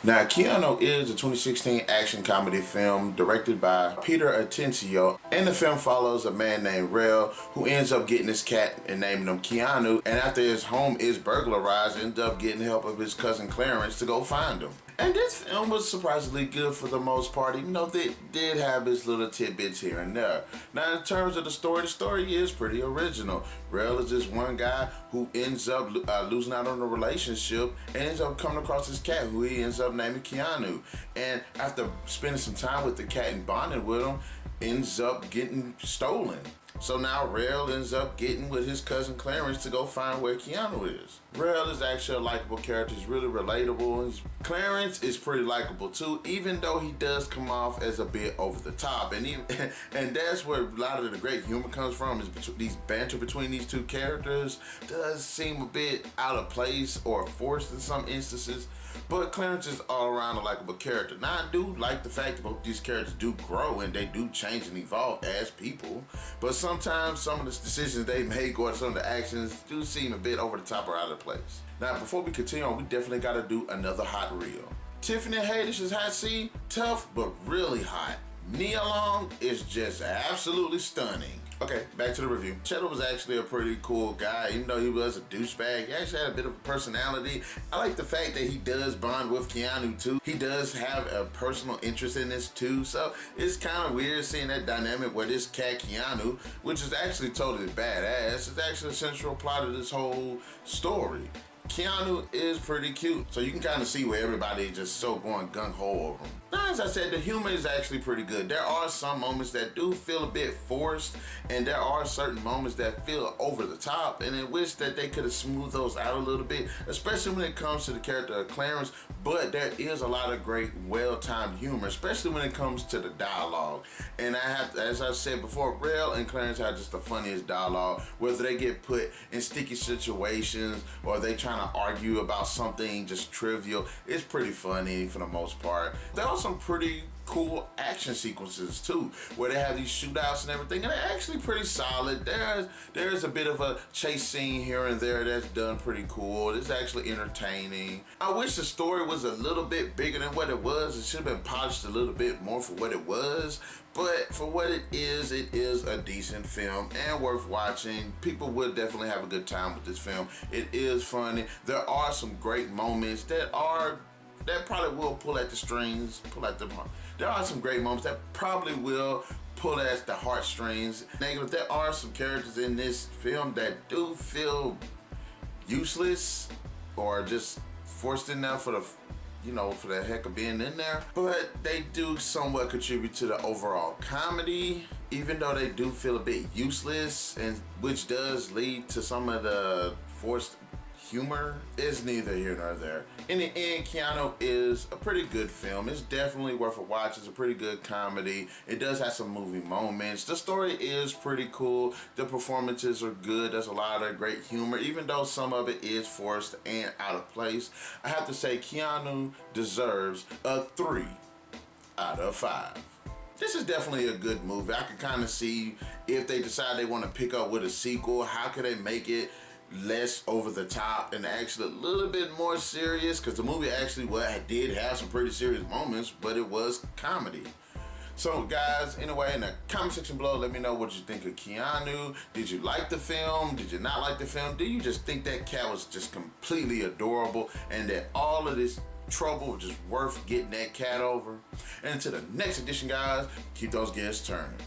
Now, Keanu is a 2016 action comedy film directed by Peter Antencio, and the film follows a man named Rell who ends up getting his cat and naming him Keanu, and after his home is burglarized, ends up getting help of his cousin Clarence to go find him. And this film was surprisingly good for the most part, even though they did have its little tidbits here and there. Now, in terms of the story is pretty original. Rell is just one guy who ends up losing out on a relationship and ends up coming across his cat, who he ends up naming Keanu. And after spending some time with the cat and bonding with him, ends up getting stolen. So now Rell ends up getting with his cousin Clarence to go find where Keanu is. Rell is actually a likable character. He's really relatable. Clarence is pretty likable too, even though he does come off as a bit over the top. And that's where a lot of the great humor comes from, is these banter between these two characters does seem a bit out of place or forced in some instances. But Clarence is all around a likable character. Now, I do like the fact that both these characters do grow and they do change and evolve as people. But sometimes some of the decisions they make or some of the actions do seem a bit over the top or out of place. Now, before we continue on, we definitely got to do another hot reel. Tiffany Haddish is hot, see? Tough, but really hot. Nia Long is just absolutely stunning. Okay, back to the review. Cheddar was actually a pretty cool guy, even though he was a douchebag. He actually had a bit of a personality. I like the fact that he does bond with Keanu too. He does have a personal interest in this too, so it's kind of weird seeing that dynamic where this cat Keanu, which is actually totally badass, is actually a central plot of this whole story. Keanu is pretty cute, so you can kind of see where everybody is just so going gung-ho over him. Now, as I said, the humor is actually pretty good. There are some moments that do feel a bit forced, and there are certain moments that feel over the top, and I wish that they could have smoothed those out a little bit, especially when it comes to the character of Clarence. But there is a lot of great, well-timed humor, especially when it comes to the dialogue. And as I said before, Rell and Clarence have just the funniest dialogue, whether they get put in sticky situations or they trying to argue about something just trivial. It's pretty funny for the most part. There are some pretty cool action sequences too, where they have these shootouts and everything, and they're actually pretty solid. There's a bit of a chase scene here and there that's done pretty cool. It's actually entertaining. I wish the story was a little bit bigger than what it was. It should have been polished a little bit more for what it was, but for what it is a decent film and worth watching. People will definitely have a good time with this film. It is funny. There are some great moments that probably will pull at the strings, there are some great moments that probably will pull at the heartstrings. Negative, there are some characters in this film that do feel useless or just forced in there for the heck of being in there. But they do somewhat contribute to the overall comedy, even though they do feel a bit useless, and which does lead to some of the forced humor. Is neither here nor there. In the end, Keanu is a pretty good film. It's definitely worth a watch. It's a pretty good comedy. It does have some movie moments. The story is pretty cool. The performances are good. There's a lot of great humor, even though some of it is forced and out of place. I have to say Keanu deserves a 3 out of 5. This is definitely a good movie. I can kind of see if they decide they want to pick up with a sequel, how could they make it less over the top and actually a little bit more serious, because the movie actually did have some pretty serious moments, but it was comedy. So guys, anyway, in the comment section below, let me know what you think of Keanu. Did you like the film? Did you not like the film? Do you just think that cat was just completely adorable and that all of this trouble was just worth getting that cat over? And until the next edition, guys, keep those gears turning.